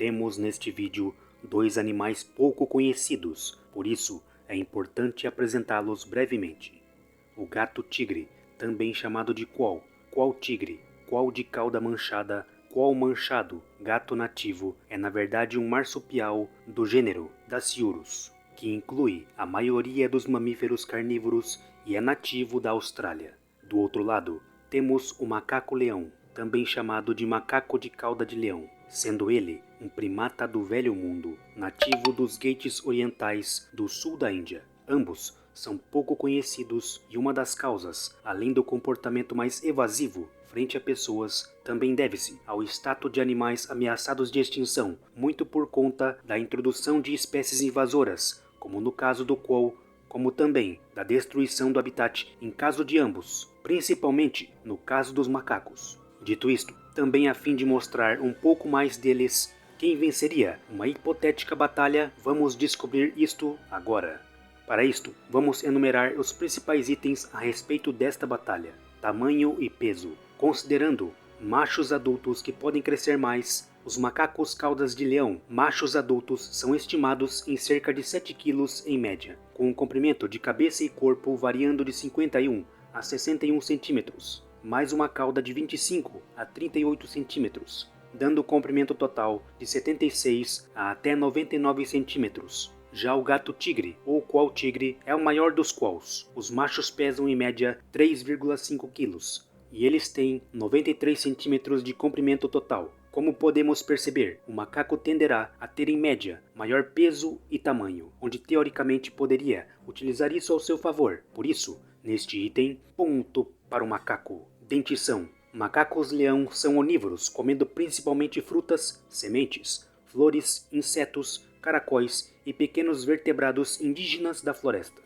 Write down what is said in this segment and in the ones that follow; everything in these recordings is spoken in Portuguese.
Veremos neste vídeo dois animais pouco conhecidos, por isso é importante apresentá-los brevemente. O gato-tigre, também chamado de qual tigre, qual de cauda manchada, qual manchado, gato nativo, é na verdade um marsupial do gênero Dasyurus, que inclui a maioria dos mamíferos carnívoros e é nativo da Austrália. Do outro lado, temos o macaco-leão, também chamado de macaco de cauda de leão, sendo ele um primata do Velho Mundo, nativo dos Ghats orientais do sul da Índia. Ambos são pouco conhecidos e uma das causas, além do comportamento mais evasivo frente a pessoas, também deve-se ao status de animais ameaçados de extinção, muito por conta da introdução de espécies invasoras, como no caso do qual, como também da destruição do habitat em caso de ambos, principalmente no caso dos macacos. Dito isto, também a fim de mostrar um pouco mais deles, quem venceria uma hipotética batalha, vamos descobrir isto agora. Para isto, vamos enumerar os principais itens a respeito desta batalha. Tamanho e peso. Considerando machos adultos que podem crescer mais, os macacos caudas de leão, machos adultos, são estimados em cerca de 7 kg em média, com um comprimento de cabeça e corpo variando de 51 a 61 cm, mais uma cauda de 25 a 38 cm, dando comprimento total de 76 a até 99 cm. Já o gato-tigre, ou qual tigre, é o maior dos quals. Os machos pesam em média 3,5 kg e eles têm 93 cm de comprimento total. Como podemos perceber, o macaco tenderá a ter em média maior peso e tamanho, onde teoricamente poderia utilizar isso ao seu favor. Por isso, neste item, ponto para o macaco. Dentição. Macacos-leão são onívoros, comendo principalmente frutas, sementes, flores, insetos, caracóis e pequenos vertebrados indígenas da floresta.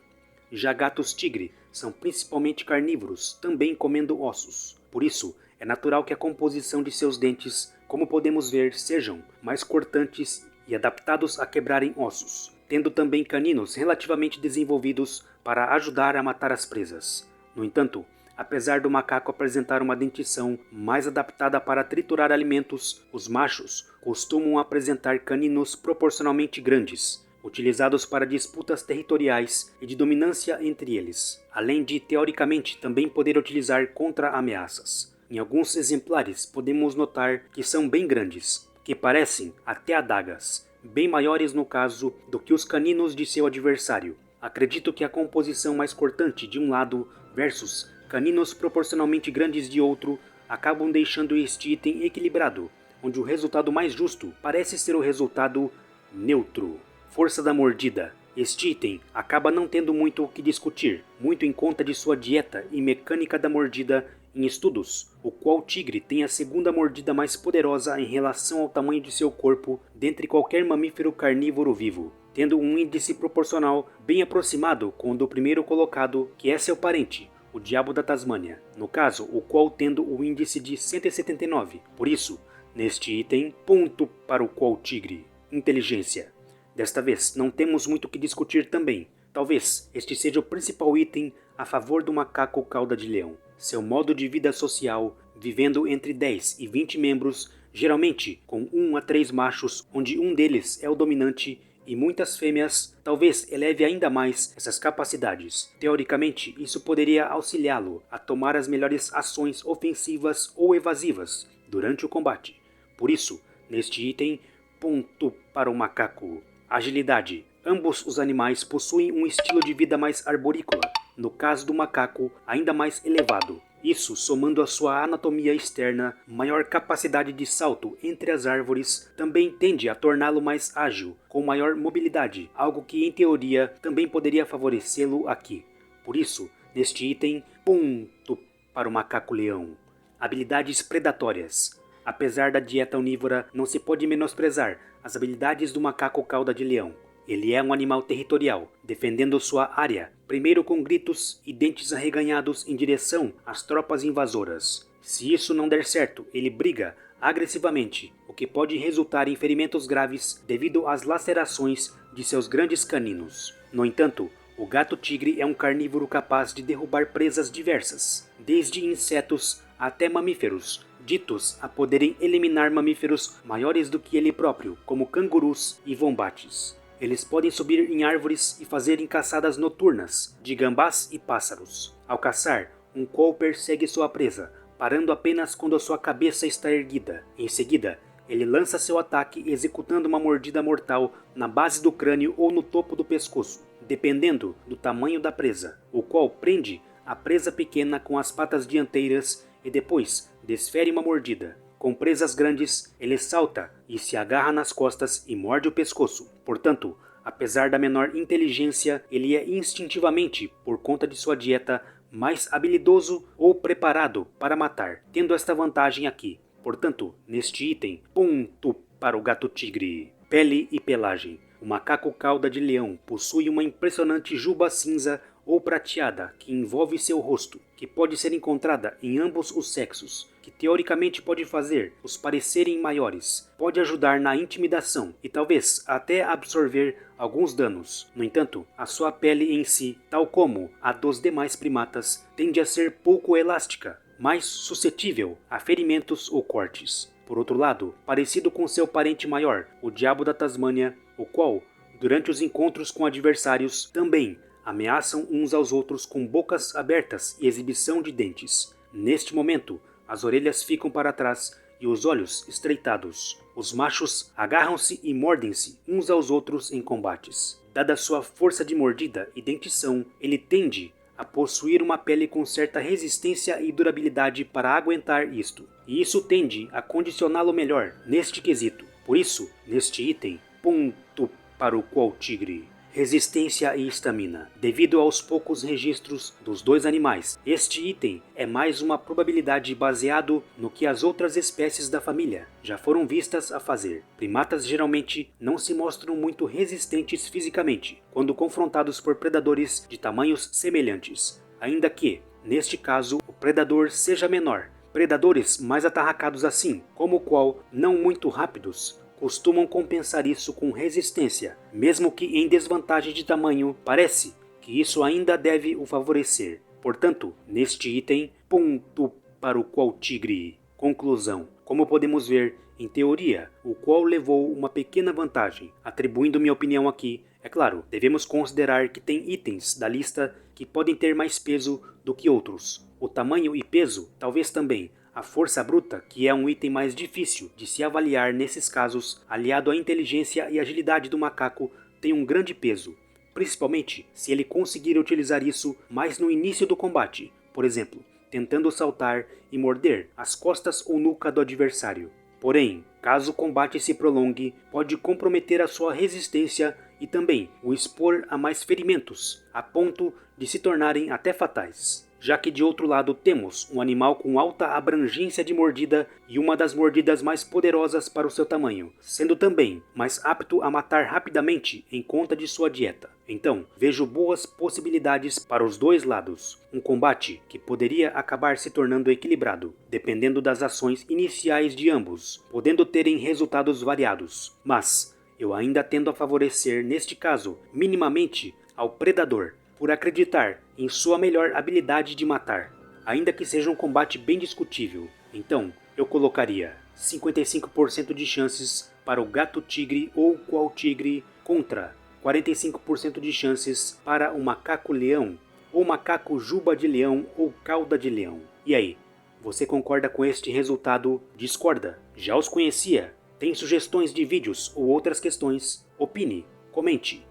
Já gatos-tigre são principalmente carnívoros, também comendo ossos. Por isso, é natural que a composição de seus dentes, como podemos ver, sejam mais cortantes e adaptados a quebrarem ossos, tendo também caninos relativamente desenvolvidos para ajudar a matar as presas. No entanto, apesar do macaco apresentar uma dentição mais adaptada para triturar alimentos, os machos costumam apresentar caninos proporcionalmente grandes, utilizados para disputas territoriais e de dominância entre eles, além de, teoricamente, também poder utilizar contra ameaças. Em alguns exemplares podemos notar que são bem grandes, que parecem até adagas, bem maiores no caso do que os caninos de seu adversário. Acredito que a composição mais cortante de um lado versus caninos proporcionalmente grandes de outro acabam deixando este item equilibrado, onde o resultado mais justo parece ser o resultado neutro. Força da mordida. Este item acaba não tendo muito o que discutir, muito em conta de sua dieta e mecânica da mordida em estudos, o qual tigre tem a segunda mordida mais poderosa em relação ao tamanho de seu corpo dentre qualquer mamífero carnívoro vivo, tendo um índice proporcional bem aproximado com o do primeiro colocado, que é seu parente, o diabo da Tasmânia, no caso, o qual tendo o índice de 179. Por isso, neste item, ponto para o qual tigre. Inteligência. Desta vez, não temos muito o que discutir também. Talvez este seja o principal item a favor do macaco cauda de leão. Seu modo de vida social, vivendo entre 10 e 20 membros, geralmente com 1 a 3 machos, onde um deles é o dominante, e muitas fêmeas, talvez eleve ainda mais essas capacidades. Teoricamente, isso poderia auxiliá-lo a tomar as melhores ações ofensivas ou evasivas durante o combate. Por isso, neste item, ponto para o macaco. Agilidade. Ambos os animais possuem um estilo de vida mais arborícola, no caso do macaco, ainda mais elevado. Isso, somando a sua anatomia externa, maior capacidade de salto entre as árvores, também tende a torná-lo mais ágil, com maior mobilidade, algo que em teoria também poderia favorecê-lo aqui. Por isso, neste item, ponto para o macaco-leão. Habilidades predatórias. Apesar da dieta onívora, não se pode menosprezar as habilidades do macaco cauda de leão. Ele é um animal territorial, defendendo sua área, primeiro com gritos e dentes arreganhados em direção às tropas invasoras. Se isso não der certo, ele briga agressivamente, o que pode resultar em ferimentos graves devido às lacerações de seus grandes caninos. No entanto, o gato-tigre é um carnívoro capaz de derrubar presas diversas, desde insetos até mamíferos, ditos a poderem eliminar mamíferos maiores do que ele próprio, como cangurus e wombates. Eles podem subir em árvores e fazerem caçadas noturnas de gambás e pássaros. Ao caçar, um qual persegue sua presa, parando apenas quando a sua cabeça está erguida. Em seguida, ele lança seu ataque executando uma mordida mortal na base do crânio ou no topo do pescoço, dependendo do tamanho da presa. O qual prende a presa pequena com as patas dianteiras e depois desfere uma mordida. Com presas grandes, ele salta e se agarra nas costas e morde o pescoço. Portanto, apesar da menor inteligência, ele é instintivamente, por conta de sua dieta, mais habilidoso ou preparado para matar, tendo esta vantagem aqui. Portanto, neste item, ponto para o gato-tigre. Pele e pelagem. O macaco cauda de leão possui uma impressionante juba cinza ou prateada que envolve seu rosto, que pode ser encontrada em ambos os sexos, que teoricamente pode fazer os parecerem maiores, pode ajudar na intimidação e talvez até absorver alguns danos. No entanto, a sua pele em si, tal como a dos demais primatas, tende a ser pouco elástica, mais suscetível a ferimentos ou cortes. Por outro lado, parecido com seu parente maior, o diabo da Tasmânia, o qual, durante os encontros com adversários, também ameaçam uns aos outros com bocas abertas e exibição de dentes. Neste momento, as orelhas ficam para trás e os olhos estreitados. Os machos agarram-se e mordem-se uns aos outros em combates. Dada sua força de mordida e dentição, ele tende a possuir uma pele com certa resistência e durabilidade para aguentar isto. E isso tende a condicioná-lo melhor neste quesito. Por isso, neste item, ponto para o qual tigre. Resistência e estamina. Devido aos poucos registros dos dois animais, este item é mais uma probabilidade baseado no que as outras espécies da família já foram vistas a fazer. Primatas geralmente não se mostram muito resistentes fisicamente quando confrontados por predadores de tamanhos semelhantes, ainda que, neste caso, o predador seja menor. Predadores mais atarracados assim, como o qual, não muito rápidos, costumam compensar isso com resistência, mesmo que em desvantagem de tamanho. Parece que isso ainda deve o favorecer. Portanto, neste item, ponto para o qual tigre. Conclusão. Como podemos ver, em teoria, o qual levou uma pequena vantagem. Atribuindo minha opinião aqui, é claro, devemos considerar que tem itens da lista que podem ter mais peso do que outros. O tamanho e peso, talvez também. A força bruta, que é um item mais difícil de se avaliar nesses casos, aliado à inteligência e agilidade do macaco, tem um grande peso, principalmente se ele conseguir utilizar isso mais no início do combate, por exemplo, tentando saltar e morder as costas ou nuca do adversário. Porém, caso o combate se prolongue, pode comprometer a sua resistência e também o expor a mais ferimentos, a ponto de se tornarem até fatais. Já que de outro lado temos um animal com alta abrangência de mordida e uma das mordidas mais poderosas para o seu tamanho, sendo também mais apto a matar rapidamente em conta de sua dieta. Então, vejo boas possibilidades para os dois lados. Um combate que poderia acabar se tornando equilibrado, dependendo das ações iniciais de ambos, podendo terem resultados variados. Mas eu ainda tendo a favorecer, neste caso, minimamente, ao predador, por acreditar em sua melhor habilidade de matar, ainda que seja um combate bem discutível. Então, eu colocaria 55% de chances para o gato-tigre ou qual-tigre contra 45% de chances para o macaco-leão ou macaco-juba de leão ou cauda de leão. E aí, você concorda com este resultado? Discorda? Já os conhecia? Tem sugestões de vídeos ou outras questões? Opine, comente.